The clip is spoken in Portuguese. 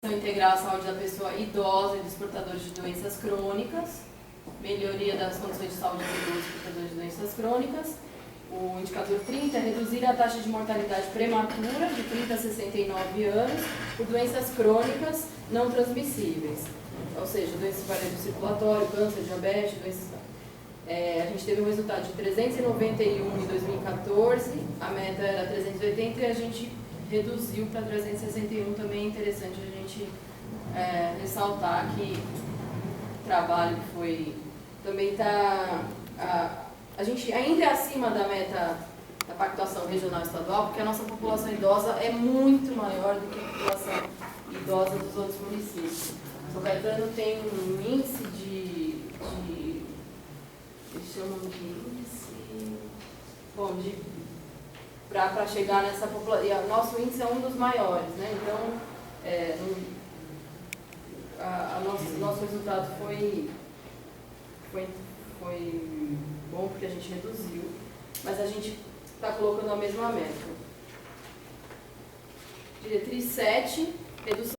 Então, integrar a saúde da pessoa idosa e dos portadores de doenças crônicas, melhoria das condições de saúde dos idosos e portadores de doenças crônicas. O indicador 30 é reduzir a taxa de mortalidade prematura de 30 a 69 anos por doenças crônicas não transmissíveis, ou seja, doenças cardiorrespiratório, câncer, diabetes, doenças... a gente teve um resultado de 391 em 2014, a meta era 380 e a gente reduziu para 361. Também é interessante a gente ressaltar que o trabalho foi... Também está... A gente ainda é acima da meta da pactuação regional e estadual, porque a nossa população idosa é muito maior do que a população idosa dos outros municípios. São Caetano tem um índice eles chamam de índice... Bom, para chegar nessa população... E o nosso índice é um dos maiores, né? Então, nosso resultado foi bom porque a gente reduziu, mas a gente está colocando a mesma meta. Diretriz 7, redução